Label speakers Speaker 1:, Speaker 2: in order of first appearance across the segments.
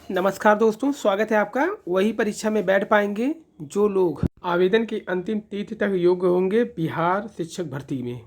Speaker 1: नमस्कार दोस्तों, स्वागत है आपका। वही परीक्षा में बैठ पाएंगे जो लोग आवेदन की अंतिम तिथि तक योग्य होंगे बिहार शिक्षक भर्ती में।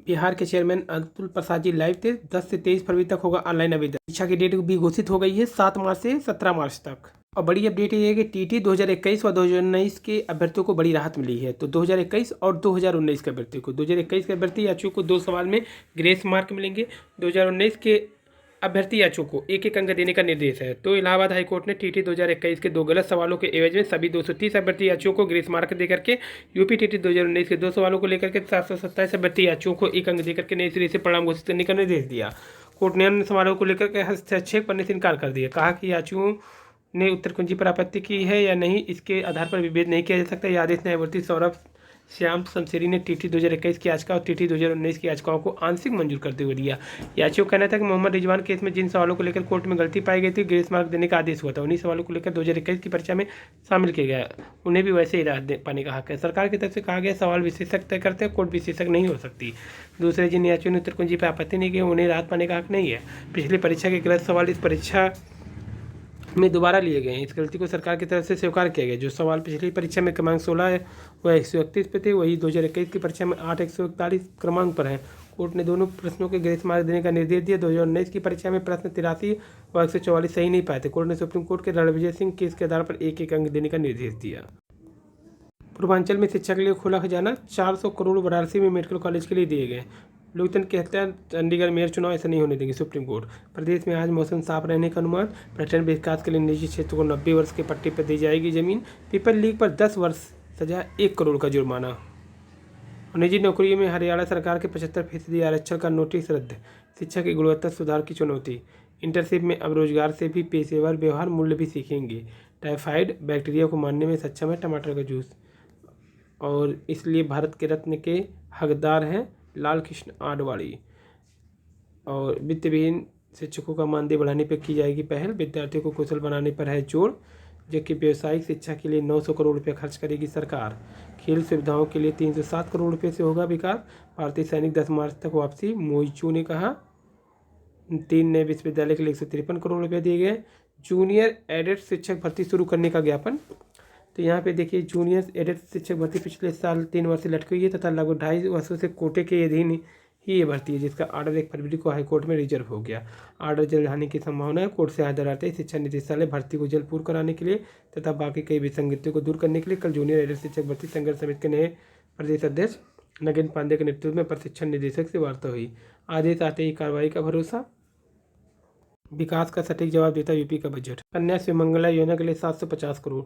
Speaker 1: बिहार के चेयरमैन अतुल प्रसाद जी लाइव थे। 10 से 23 फरवरी तक होगा ऑनलाइन आवेदन। परीक्षा की डेट भी घोषित हो गई है 7 मार्च से 17 मार्च तक। और बड़ी अपडेट ये है कि टीटी 2021 व 2019 के अभ्यर्थियों को बड़ी राहत मिली है। तो 2021 और 2019 के अभ्यर्थियों को, 2021 के अभ्यर्थी याचियों को 2 सवाल में ग्रेस मार्क मिलेंगे। 2019 के अभ्यर्थी याचियों को एक एक अंक देने का निर्देश है। तो इलाहाबाद हाईकोर्ट ने टीटी 2021 के 2 गलत सवालों के एवज में सभी 230 अभ्यर्थी याचियों को ग्रेस मार्क देकर के यूपी टीटी 2019 के 2 सवालों को लेकर के 727 अभ्यर्थी याचियों को 1 अंक देकर के नए सिरे से परिणाम घोषित करने का निर्देश दिया। कोर्ट ने अन्य सवालों को लेकर के हस्तक्षेप करने से इनकार कर दिया। कहा कि याचियों ने उत्तर कुंजी पर आपत्ति की है या नहीं, इसके आधार पर विभेद नहीं किया जा सकता। यह आदेश न्यायमूर्ति सौरभ श्याम शमशेरी ने टीटी 2021 की याचिका और टीटी 2019 की याचिकाओं को आंशिक मंजूर करते हुए दिया। याचियों का कहना था कि मोहम्मद रिजवान केस में जिन सवालों को लेकर कोर्ट में गलती पाई गई थी, ग्रेस मार्क देने का आदेश हुआ था, उन्हीं सवालों को लेकर 2021 की परीक्षा में शामिल किया गया, उन्हें भी वैसे ही राहत पाने का हक है। सरकार की तरफ से कहा गया सवाल विशेषज्ञ तय करते हैं, कोर्ट विशेषज्ञ नहीं हो सकती। दूसरे जिन याचियों ने उत्तर कुंजी पर आपत्ति नहीं की, उन्हें राहत पाने का हक नहीं है। पिछली परीक्षा के गलत सवाल इस परीक्षा में दोबारा लिए गए हैं। इस गलती को सरकार की तरफ से स्वीकार किया गया। जो सवाल पिछली परीक्षा में क्रमांक 16 है वह 131 पे थे, वही 2021 की परीक्षा में 8 141 क्रमांक पर है। कोर्ट ने दोनों प्रश्नों के ग्रेस मार्क देने का निर्देश दिया। 2019 की परीक्षा में प्रश्न 83 व 144 सही नहीं पाए थे। कोर्ट ने सुप्रीम कोर्ट के रणविजय सिंह केस के आधार पर एक एक अंक देने का निर्देश दिया। पूर्वांचल में शिक्षा के लिए खुला खजाना, 400 करोड़ वाराणसी में मेडिकल कॉलेज के लिए दिए गए। लोकतंत्र के हत्या, चंडीगढ़ मेयर चुनाव ऐसा नहीं होने देंगे सुप्रीम कोर्ट। प्रदेश में आज मौसम साफ रहने का अनुमान। पर्यटन विकास के लिए निजी क्षेत्र को 90 वर्ष के पट्टे पर दी जाएगी जमीन। पीपल लीग पर 10 वर्ष सजा, 1 करोड़ का जुर्माना। और निजी नौकरियों में हरियाणा सरकार के 75% आरक्षण का नोटिस रद्द। शिक्षा की गुणवत्ता सुधार की चुनौती। इंटर्नशिप में अब रोजगार से भी पेशेवर व्यवहार मूल्य भी सीखेंगे। टाइफाइड बैक्टीरिया को मारने में सक्षम है टमाटर का जूस, और इसलिए भारत के रत्न के हकदार हैं लाल कृष्ण आडवाणी। और वित्त विहीन शिक्षकों का मानदेय बढ़ाने पर की जाएगी पहल। विद्यार्थियों को कुशल बनाने पर है जोर, जबकि व्यावसायिक शिक्षा के लिए 900 करोड़ रुपये खर्च करेगी सरकार। खेल सुविधाओं के लिए 307 करोड़ रुपये से होगा विकास। भारतीय सैनिक 10 मार्च तक वापसी, मोइचू ने कहा। 3 नए विश्वविद्यालय के लिए 153 करोड़ रुपये दिए गए। जूनियर एडेड शिक्षक भर्ती शुरू करने का ज्ञापन। तो यहाँ पे देखिए, जूनियर एडेड शिक्षक भर्ती पिछले साल 3 वर्ष से लटकी हुई है तथा लगभग 2.5 वर्षों से कोटे के अधीन ही ये भर्ती है, जिसका ऑर्डर 1 फरवरी को हाईकोर्ट में रिजर्व हो गया। ऑर्डर जल्द आने की संभावना है। कोर्ट से हाजिर आते ही शिक्षा निदेशालय भर्ती को जल्द पूर्ण कराने के लिए तथा बाकी कई विसंगतियों को दूर करने के लिए कल जूनियर एडेड शिक्षक भर्ती संघर्ष समिति के नए प्रदेश अध्यक्ष नगेंद्र पांडे के नेतृत्व में प्रशिक्षण निदेशक से वार्ता हुई। आदेश आते ही कार्रवाई का भरोसा। विकास का सटीक जवाब देता यूपी का बजट। कन्या सुमंगला योजना के लिए 750 करोड़।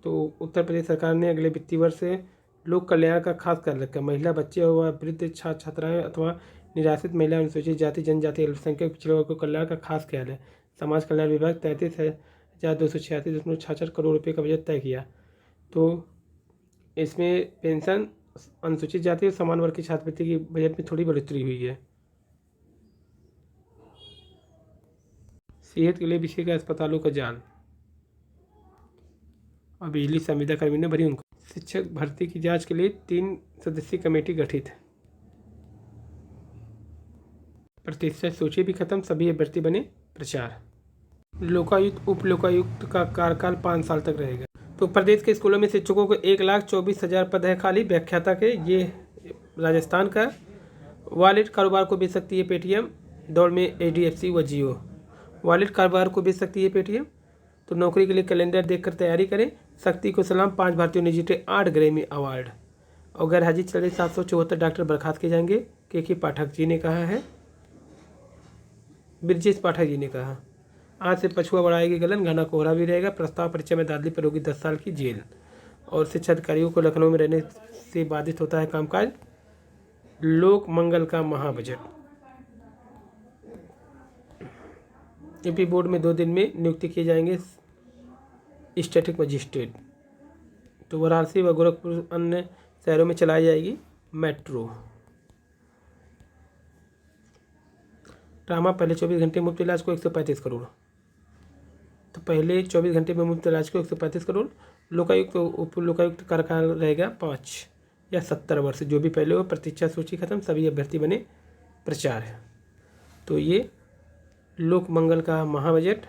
Speaker 1: तो उत्तर प्रदेश सरकार ने अगले वित्तीय वर्ष से लोक कल्याण का खास कर रखा। महिला, बच्चे व वृद्ध छात्र छात्राएं अथवा निराश्रित महिला, अनुसूचित जाति, जनजाति, अल्पसंख्यक पिछड़े वर्ग को कल्याण का खास ख्याल है। समाज कल्याण विभाग 33,286.66 करोड़ रुपये का बजट तय किया। तो इसमें पेंशन, अनुसूचित जाति और समान वर्ग की छात्रवृत्ति की बजट में थोड़ी बढ़ोतरी हुई है। सेहत के लिए बिछेगा अस्पतालों का जाल, और बिजली संविदा कर्मी ने भरी उनको। शिक्षक भर्ती की जांच के लिए 3 सदस्यीय कमेटी गठित। प्रतिशत सूची भी खत्म, सभी अभ्यर्थी बने प्रचार। लोकायुक्त, उप लोकायुक्त का कार्यकाल 5 साल तक रहेगा। तो प्रदेश के स्कूलों में शिक्षकों को 1,24,000 पद है खाली। व्याख्याता के, ये राजस्थान का। वॉलेट कारोबार को बेच सकती है पेटीएम, दौड़ में HDFC व जियो। वॉलेट कारोबार को बेच सकती है पेटीएम। तो नौकरी के लिए कैलेंडर देखकर तैयारी करें। शक्ति को सलाम, 5 भारतीयों ने जीते 8 ग्रैमी अवार्ड। और गैर हाजिर चले 774 डॉक्टर बर्खास्त किए जाएंगे, के पाठक जी ने कहा है, ब्रजेश पाठक जी ने कहा। आज से पछुआ बढ़ाएगी गलन, घना कोहरा भी रहेगा। प्रस्ताव परीक्षा में दादली पर होगी 10 साल की जेल। और शिक्षा अधिकारियों को लखनऊ में रहने से बाधित होता है कामकाज। लोक मंगल का महाबजट। यूपी बोर्ड में 2 दिन में नियुक्ति किए जाएंगे स्टैटिक मजिस्ट्रेट। तो वाराणसी व गोरखपुर अन्य शहरों में चलाई जाएगी मेट्रो। ट्रामा पहले 24 घंटे मुफ्त इलाज को 135 करोड़। तो पहले 24 घंटे में मुफ्त इलाज को 135 करोड़। लोकायुक्त, उप लोकायुक्त कार्यकाल रहेगा 5 या 70 वर्ष, जो भी पहले हो। प्रतीक्षा सूची खत्म, सभी अभ्यर्थी बने प्रचार है। तो ये लोक मंगल का महाबजट